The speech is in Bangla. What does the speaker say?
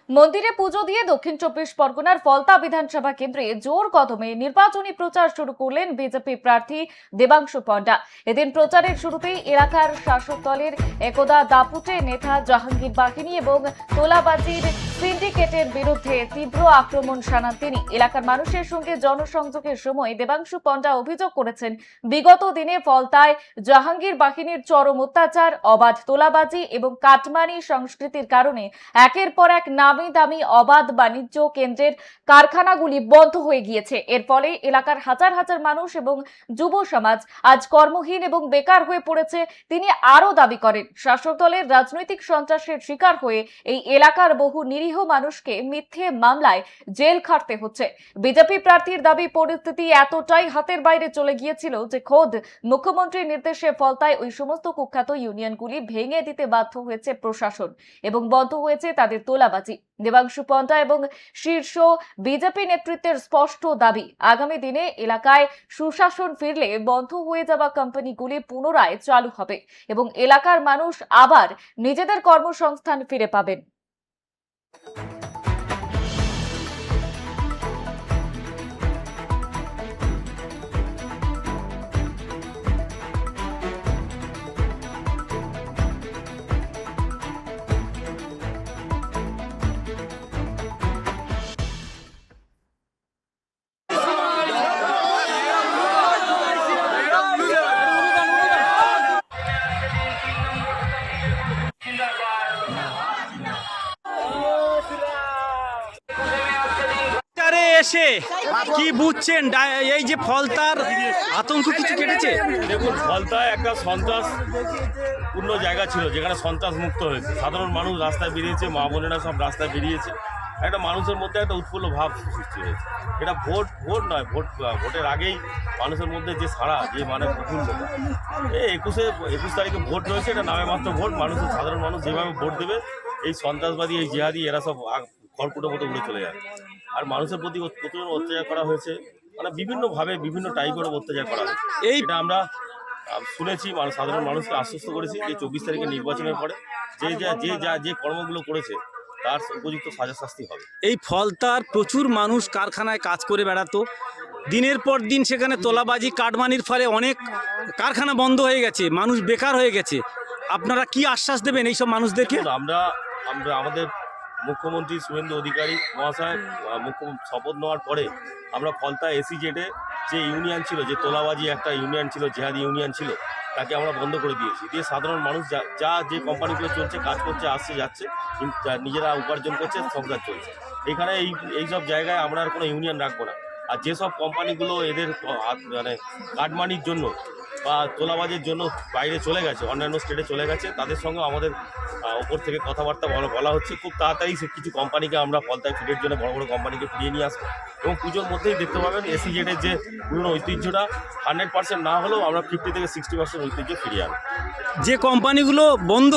মন্দিরে পুজো দিয়ে দক্ষিণ চব্বিশ পরগনার ফলতা বিধানসভা কেন্দ্রে জোর কদমে নির্বাচনী প্রচার শুরু করলেন বিজেপি প্রার্থী দেবাংশু পণ্ডা। এদিন প্রচারের শুরুতেই এলাকার শাসক দলের একদা দাপুটে নেতা জাহাঙ্গীর বাহিনী এবং তোলাবাজির সিন্ডিকেটের বিরুদ্ধে তীব্র আক্রমণ শানান তিনি। এলাকার মানুষের সঙ্গে জনসংযোগের সময় দেবাংশু পণ্ডা অভিযোগ করেছেন, বিগত দিনে ফলতায় জাহাঙ্গীর বাহিনীর চরম অত্যাচার, অবাধ তোলাবাজি এবং কাটমানি সংস্কৃতির কারণে একের পর এক নামি দামি অবাধ বাণিজ্য কেন্দ্রের কারখানাগুলি বন্ধ হয়ে গিয়েছে। এর ফলে এলাকার হাজার হাজার মানুষ এবং যুব সমাজ আজ কর্মহীন এবং বেকার হয়ে পড়েছে। তিনি আরো দাবি করেন, শাসক দলের রাজনৈতিক সন্ত্রাসের শিকার হয়ে এই এলাকার বহু নিরীহ মানুষকে মিথ্যে মামলায় জেল খাটতে হচ্ছে। বিজেপি প্রার্থীর দাবি, পরিস্থিতি এতটাই হাতের বাইরে চলে গিয়েছিল যে খোদ মুখ্যমন্ত্রীর নির্দেশে ফলতায় ওই সমস্ত কুখ্যাত ইউনিয়নগুলি ভেঙে দিতে বাধ্য হয়েছে প্রশাসন এবং বন্ধ হয়েছে তাদের তোলাবাজি। দেবাংশু পণ্ডা এবং শীর্ষ বিজেপি নেতৃত্বের স্পষ্ট দাবি, আগামী দিনে এলাকায় সুশাসন ফিরলে বন্ধ হয়ে যাওয়া কোম্পানিগুলি পুনরায় চালু হবে এবং এলাকার মানুষ আবার নিজেদের কর্মসংস্থান ফিরে পাবেন। এসে কি বুঝছেন, এই যে ফলতার আতঙ্ক কিছু কেটেছে? দেখুন, ফলতায় একটা সন্ত্রাসপূর্ণ জায়গা ছিল যেখানে সন্ত্রাস মুক্ত হয়েছে, সাধারণ মানুষ রাস্তায় বেরিয়েছে, মা বোনেরা সব রাস্তায় বেরিয়েছে, একটা মানুষের মধ্যে একটা উৎফুল্ল ভাব সৃষ্টি হয়েছে। এটা ভোট নয়, ভোটের আগেই মানুষের মধ্যে যে সাড়া, যে মানে প্রফুল্লতা, এই 21 তারিখে ভোট রয়েছে, এটা নামে মাত্র ভোট। মানুষের সাধারণ মানুষ যেভাবে ভোট দেবে, এই সন্ত্রাসবাদী, এই জিহাদি, এরা সব খড়কুটোর মতো উড়ে চলে যাবে। আর মানুষের প্রতি প্রচুর অত্যাচার করা হয়েছে, মানে বিভিন্নভাবে বিভিন্ন টাইপের অত্যাচার করা হয়েছে। এইটা আমরা শুনেছি, সাধারণ মানুষকে আশ্বস্ত করেছি যে 24 তারিখে নির্বাচনের পরে যে কর্মগুলো করেছে তার উপযুক্ত সাজা শাস্তি হবে। এই ফলতার প্রচুর মানুষ কারখানায় কাজ করে বেড়াতো, দিনের পর দিন সেখানে তোলাবাজি কাটমানির ফলে অনেক কারখানা বন্ধ হয়ে গেছে, মানুষ বেকার হয়ে গেছে। আপনারা কি আশ্বাস দেবেন এইসব মানুষদেরকে? আমরা আমাদের মুখ্যমন্ত্রী শুভেন্দু অধিকারী মহাশয় শপথ নেওয়ার পরে আমরা ফলতা এসিজেডে যে ইউনিয়ন ছিল, যে তোলাবাজি একটা ইউনিয়ন ছিল, জেহাদি ইউনিয়ন ছিল, তাকে আমরা বন্ধ করে দিয়েছি। দিয়ে সাধারণ মানুষ যে কোম্পানিগুলো চলছে, কাজ করছে, আসছে যাচ্ছে, নিজেরা উপার্জন করছে, সংসার চলছে। এখানে এইসব জায়গায় আমরা আর কোনো ইউনিয়ন রাখবো না। আর যেসব কোম্পানিগুলো এদের মানে কাটমানির জন্য বা তোলাবাজির জন্য বাইরে চলে গেছে, অন্যান্য স্টেটে চলে গেছে, তাদের সঙ্গে আমাদের ওপর থেকে কথাবার্তা বলা হচ্ছে। খুব তাড়াতাড়ি কিছু কোম্পানিকে আমরা ফলতায় ফিরের জন্য বড় বড় কোম্পানিকে ফিরিয়ে নিয়ে আসবো এবং পুজোর মধ্যেই দেখতে পাবেন এসিজেডের যে পুরনো ঐতিহ্যটা 100% না হলেও আমরা 50 থেকে 60% ঐতিহ্য ফিরিয়ে আনবো। যে কোম্পানিগুলো বন্ধ